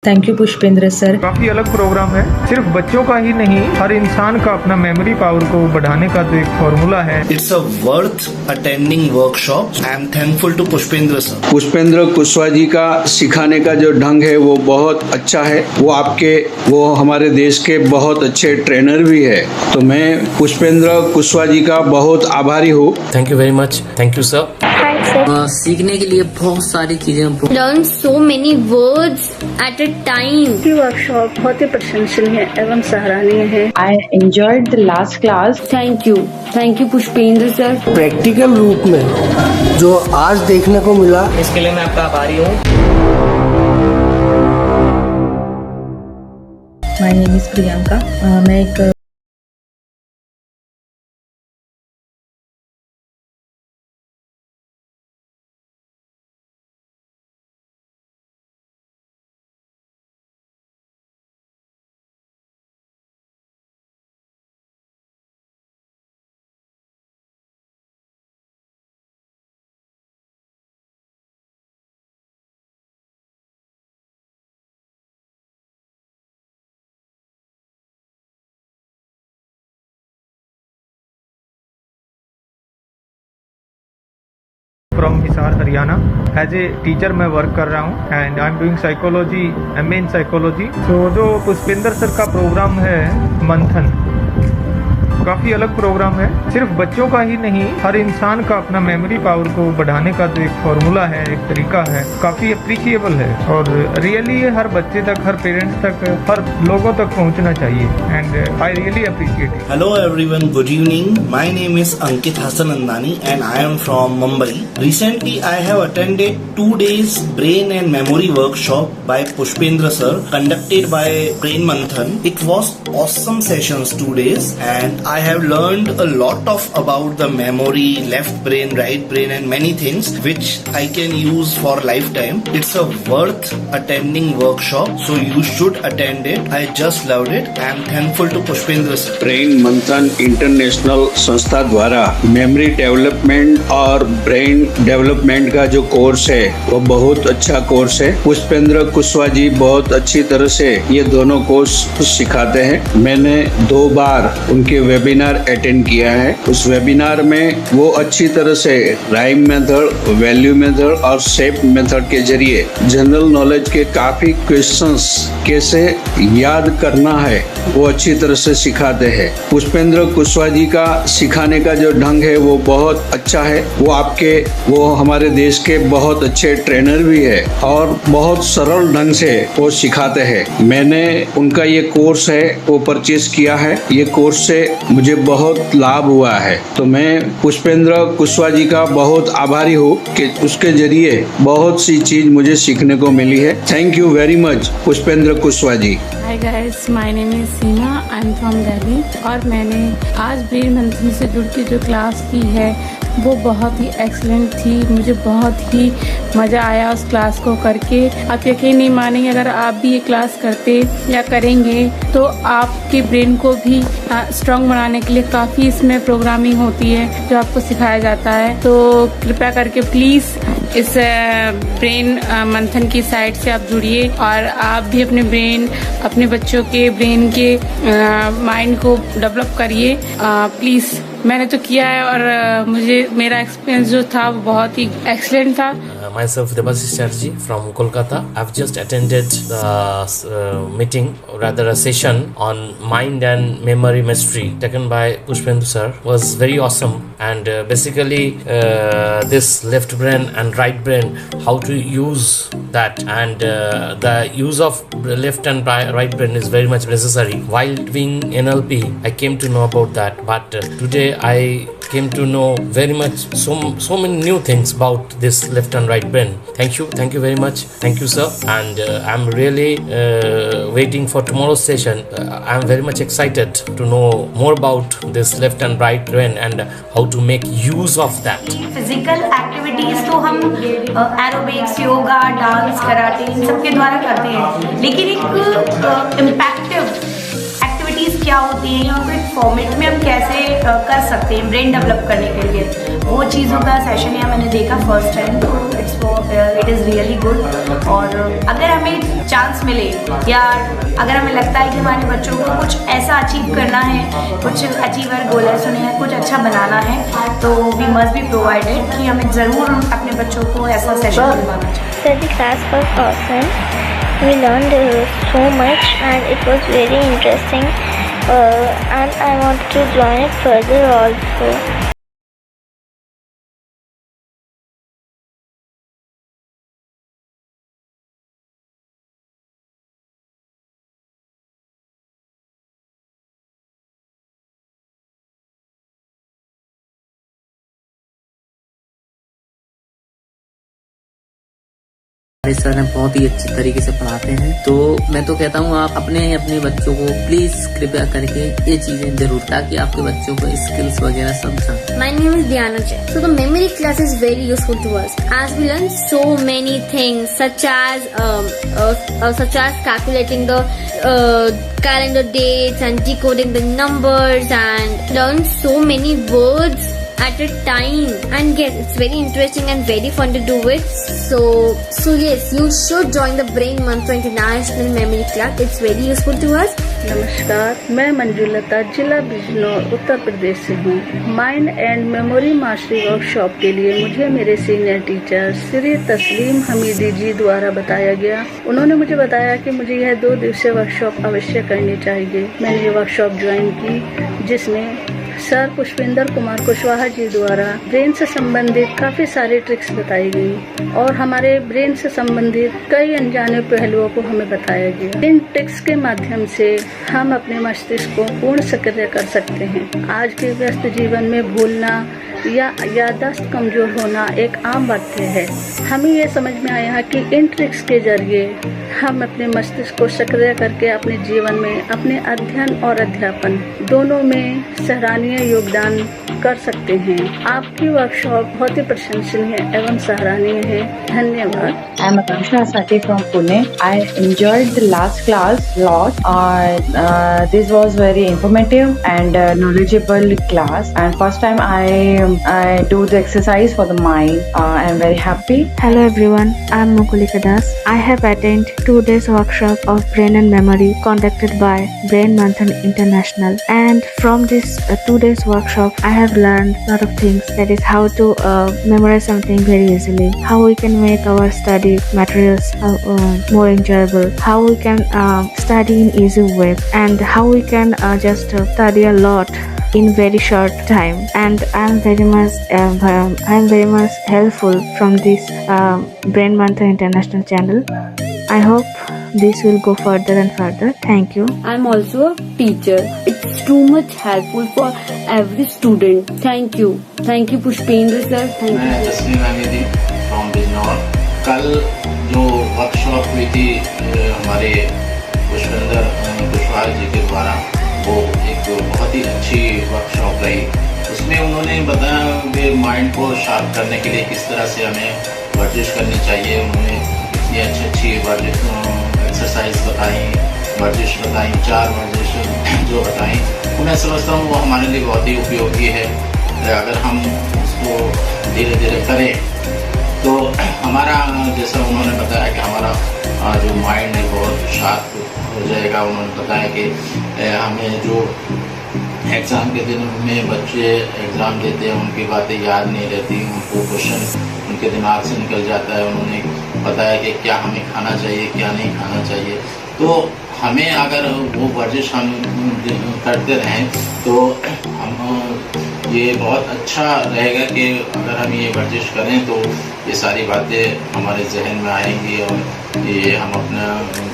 Thank you Pushpendra sir. काफी अलग programme है, सिर्फ बच्चों का ही नहीं, हर इंसान का अपना मेमोरी पावर को बढ़ाने का जो एक फॉर्मूला है। It's a worth attending workshop. I am thankful to Pushpendra sir. Pushpendra Kushwaha ji का सिखाने का जो ढंग है वो बहुत अच्छा है। वो हमारे देश के बहुत अच्छे ट्रेनर भी है, तो मैं पुष्पेंद्र कुशवाहा जी का बहुत आभारी हूँ। Thank you very much. Thank you sir. सीखने के लिए बहुत सारी चीजें, learn so many words at a time. Workshop बहुत ही प्रशंसनीय एवं सराहनीय है। I enjoyed the last class. Thank you Pushpendra sir. Practical रूप में जो आज देखने को मिला, इसके लिए मैं आपका आभारी हूँ। My name is Priyanka. मैं एक from Hisar Haryana. As a teacher मैं वर्क कर रहा हूँ and I am doing psychology, MA in psychology. तो जो पुष्पेंद्र सर का प्रोग्राम है मंथन, काफी अलग प्रोग्राम है, सिर्फ बच्चों का ही नहीं, हर इंसान का अपना मेमोरी पावर को बढ़ाने का जो एक फॉर्मूला है, एक तरीका है, काफी अप्रिशिएबल है और रियली ये हर बच्चे तक, हर पेरेंट्स तक, हर लोगों तक पहुंचना चाहिए and I really appreciate it. Hello everyone, good evening. My name is Ankit Hassanandani and I am from Mumbai. Recently I have attended 2 days brain and memory workshop by Pushpendra sir conducted by Brain Manthan. It was awesome sessions 2 days and I have learned a lot of about the memory, left brain, right brain and many things which I can use for lifetime. It's a worth attending workshop, so you should attend it. I just loved it. I am thankful to Pushpendra sir. Brain मंथन international संस्था द्वारा memory development और brain development का जो course है वो बहुत अच्छा कोर्स है। पुष्पेंद्र कुशवाहा जी बहुत अच्छी तरह से ये दोनों कोर्स सिखाते हैं। मैंने 2 बार उनके वेबिनार अटेंड किया है। उस वेबिनार में वो अच्छी तरह से राइम मेथड, वैल्यू मेथड और शेप मेथड के जरिए जनरल नॉलेज के काफी क्वेश्चंस कैसे याद करना है वो अच्छी तरह से सिखाते हैं। पुष्पेंद्र कुशवाहा जी का सिखाने का जो ढंग है वो बहुत अच्छा है। वो हमारे देश के बहुत अच्छे ट्रेनर भी है और बहुत सरल ढंग से वो सिखाते हैं। मैंने उनका ये कोर्स है वो परचेज किया है। ये कोर्स से मुझे बहुत लाभ हुआ है, तो मैं पुष्पेंद्र कुशवाहा जी का बहुत आभारी हूँ कि उसके जरिए बहुत सी चीज मुझे सीखने को मिली है। Thank you very much Pushpendra Kushwaha ji. Hi guys, my name is Seema, I am from Delhi और मैंने आज ब्रेन मंथन से जुड़ के जो क्लास की है वो बहुत ही एक्सीलेंट थी। मुझे बहुत ही मज़ा आया उस क्लास को करके। आप यकीन नहीं मानेंगे, अगर आप भी ये क्लास करते या करेंगे तो आपके ब्रेन को भी स्ट्रॉन्ग बनाने के लिए काफ़ी इसमें प्रोग्रामिंग होती है जो आपको सिखाया जाता है। तो कृपया करके प्लीज़ इस ब्रेन मंथन की साइट से आप जुड़िए और आप भी अपने बच्चों के ब्रेन के माइंड को डेवलप करिए प्लीज़। मैंने तो किया है और मेरा एक्सपीरियंस जो था वो बहुत ही एक्सीलेंट था। Myself Debasish Chatterjee from Kolkata. I've just attended the meeting, or rather a session on mind and memory mastery taken by Pushpendra sir. Was very awesome and basically this left brain and right brain, how to use that, and the use of left and right brain is very much necessary. While doing NLP, I came to know about that, but today I came to know very much so many new things about this left and right brain. Thank you very much. Thank you sir, and I'm really waiting for tomorrow's session. I'm very much excited to know more about this left and right brain and how to make use of that. Physical activities तो हम aerobics, yoga, dance, karate इन सब के द्वारा करते हैं, लेकिन एक इम्पैक्टिव activities क्या होती है या फिर फॉर्मेट में हम कैसे कर सकते हैं ब्रेन डेवलप करने के लिए, वो चीज़ों का सेशन यहाँ मैंने देखा फर्स्ट टाइम, तो इट इज़ रियली गुड। और अगर हमें चांस मिले या अगर हमें लगता है कि हमारे बच्चों को कुछ ऐसा अचीव करना है, कुछ अचीवर गोल्स उन्हें कुछ अच्छा बनाना है, तो वी मस्ट बी प्रोवाइडेड कि हमें ज़रूर अपने बच्चों को ऐसा सेशन दिलवाना चाहिए। So the class was awesome. We learned so much and it was very interesting. And I want to join it further also. हमारे सर हैं बहुत ही अच्छी तरीके से पढ़ाते हैं, तो मैं तो कहता हूँ आप अपने बच्चों को प्लीज कृपया करके ये चीजें जरूर, ताकि आपके बच्चों को स्किल्स वगैरह समझा। My name is Diana Jay. So the memory class is very useful to us as we learn so many things such as calculating the calendar dates and decoding the numbers and learn so many words at a time, and yes, it's very interesting and very fun to do it. So yes, you should join the Brain Mantra International Memory Class. It's very useful to us. नमस्कार, मैं मंजुलता जिला बिजनौर उत्तर प्रदेश से हूँ। Mind and memory mastery workshop के लिए मुझे मेरे senior teacher Shri तस्लीम हमीदी जी द्वारा बताया गया। उन्होंने मुझे बताया कि मुझे यह 2 दिवसीय वर्कशॉप अवश्य करनी चाहिए। मैंने ये वर्कशॉप ज्वाइन की, जिसमें सर पुष्पेंद्र कुमार कुशवाहा जी द्वारा ब्रेन से संबंधित काफी सारी ट्रिक्स बताई गई और हमारे ब्रेन से संबंधित कई अनजाने पहलुओं को हमें बताया गया। इन ट्रिक्स के माध्यम से हम अपने मस्तिष्क को पूर्ण सक्रिय कर सकते हैं। आज के व्यस्त जीवन में भूलना या याददाश्त कमजोर होना एक आम बात है। हमें ये समझ में आया कि इन ट्रिक्स के जरिए हम अपने मस्तिष्क को सक्रिय करके अपने जीवन में अपने अध्ययन और अध्यापन दोनों में सराहनीय योगदान कर सकते हैं। आपकी वर्कशॉप बहुत ही प्रशंसनीय एवं सराहनीय है। धन्यवाद। I am Akansha Asati from Pune. I enjoyed the last class a lot. This was very informative and knowledgeable class. And first time I do the exercise for the mind. I am very happy. Hello everyone, I am Mukulika Das. I have attended 2 days workshop of brain and memory conducted by Brain Manthan International. And from this 2 days workshop, I have learned a lot of things. That is how to memorize something very easily, how we can make our study materials more enjoyable, how we can study in easy way, and how we can just study a lot in very short time. And I am very much helpful from this Brain Mantra International channel. I hope this will go further and further. Thank you. I'm also a teacher. It's too much helpful for every student. Thank you. Thank you Pushpendra sir. Thank you. मैं तस्लीम Hamidi from Bijnor. कल जो workshop हुई थी हमारे पुष्पेंद्र कुशवाहा जी के द्वारा, वो एक बहुत ही अच्छी वर्कशॉप रही। उसमें उन्होंने बताया कि माइंड को शार्प करने के लिए किस तरह से हमें वर्जिश करनी चाहिए। उन्होंने इतनी अच्छी एक्सरसाइज बताई, वर्जिश बताई, 4 वर्जिश जो बताई, तो मैं समझता हूँ वो हमारे लिए बहुत ही उपयोगी है। अगर हम उसको धीरे धीरे करें तो हमारा, जैसा उन्होंने बताया कि हमारा जो माइंड है बहुत शार्प हो जाएगा। उन्होंने बताया कि हमें जो एग्ज़ाम के दिन में बच्चे एग्ज़ाम देते हैं, उनकी बातें याद नहीं रहती, उनको क्वेश्चन उनके दिमाग से निकल जाता है। उन्होंने बताया कि क्या हमें खाना चाहिए, क्या नहीं खाना चाहिए। तो हमें अगर वो वर्जिश हम करते रहें तो हम ये बहुत अच्छा रहेगा कि अगर हम ये वर्जिश करें तो ये सारी बातें हमारे जहन में आएंगी और ये हम अपना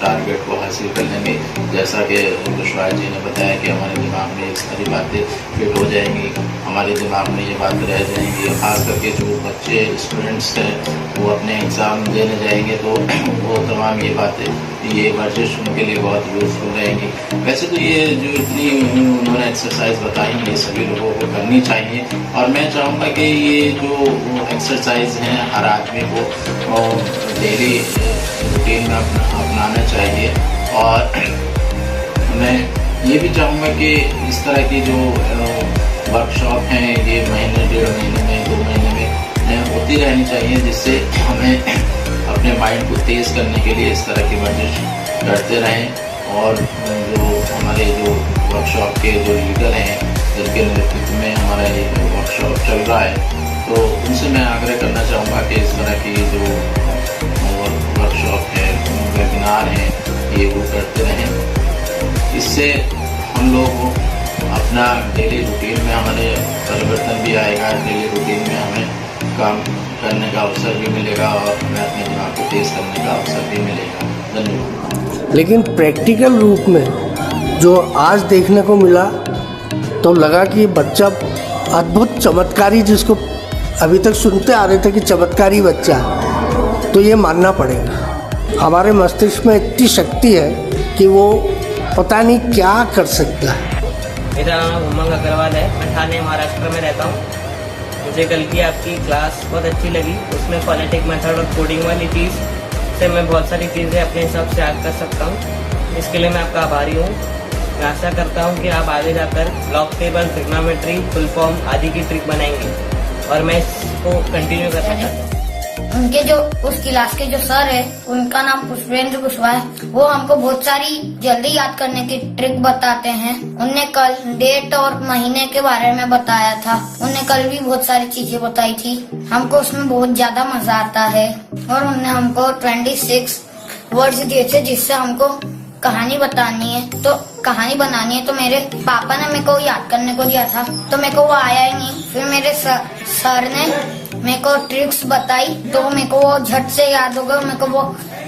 टारगेट को हासिल कर लेंगे। जैसा कि कुशवाहा जी ने बताया कि हमारे दिमाग में ये सारी बातें फिट हो जाएंगी, हमारे दिमाग में ये बातें रह जाएंगी। ख़ास करके जो बच्चे स्टूडेंट्स हैं वो अपने एग्ज़ाम देने जाएंगे तो वो तमाम ये बातें, ये वर्जिश उनके लिए बहुत यूज़फुल रहेंगी। वैसे तो ये जो इतनी उन्होंने एक्सरसाइज बताई ये सभी लोगों को करनी चाहिए और मैं चाहूँगा कि ये जो एक्सरसाइज हैं हर आदमी को डेली रूटीन में अपनाना चाहिए और हमें ये भी चाहूँगा कि इस तरह की जो वर्कशॉप हैं ये महीने, 1.5 महीने में, 2 महीने में होती रहनी चाहिए, जिससे हमें अपने माइंड को तेज़ करने के लिए इस तरह की वर्जिश करते रहें। और जो हमारे जो वर्कशॉप के जो लीडर हैं, जिनके नेतृत्व में हमारा ये वर्कशॉप चल रहा है, तो उनसे मैं आग्रह करना चाहूँगा कि इस तरह की जो वर्कशॉप है, वेबिनार हैं, ये वो करते रहें। इससे हम लोग अपना डेली रूटीन में हमारे परिवर्तन भी आएगा, डेली रूटीन में हमें काम करने का अवसर भी मिलेगा और हमें अपने दिमाग को तेज़ करने का अवसर भी मिलेगा। धन्यवाद। लेकिन प्रैक्टिकल रूप में जो आज देखने को मिला तो लगा कि ये बच्चा अद्भुत चमत्कारी, जिसको अभी तक सुनते आ रहे थे कि चमत्कारी बच्चा, तो ये मानना पड़ेगा। हमारे मस्तिष्क में इतनी शक्ति है कि वो पता नहीं क्या कर सकता है। मेरा नाम उमंग अग्रवाल है, मैं ठाणे महाराष्ट्र में रहता हूँ। मुझे कल की आपकी क्लास बहुत अच्छी लगी। उसमें फोनेटिक मेथड और कोडिंग वाली चीज़ से मैं बहुत सारी चीज़ें अपने हिसाब से याद कर सकता हूँ। इसके लिए मैं आपका आभारी हूँ। मैं आशा करता हूँ कि आप आगे जाकर log table, trigonometry, full form आदि की ट्रिक बनाएंगे और मैं इसको कंटिन्यू करना चाहता हूँ। उनके जो उस क्लास के जो सर है, उनका नाम पुष्पेंद्र कुशवाहा है। वो हमको बहुत सारी जल्दी याद करने की ट्रिक बताते हैं। उनने कल डेट और महीने के बारे में बताया था। उनने कल भी बहुत सारी चीजें बताई थी। हमको उसमें बहुत ज्यादा मजा आता है। और उनने हमको 26 वर्ड्स दिए थे, जिससे हमको कहानी बतानी है, तो कहानी बनानी है। तो मेरे पापा ने मेरे को याद करने को दिया था, तो मेरे को वो आया ही नहीं। फिर मेरे सर ने मेरे को ट्रिक्स बताई, तो मेरे को वो झट से याद हो गया। मेरे को वो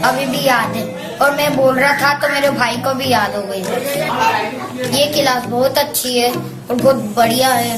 अभी भी याद है और मैं बोल रहा था तो मेरे भाई को भी याद हो गई। ये क्लास बहुत अच्छी है और बहुत बढ़िया है।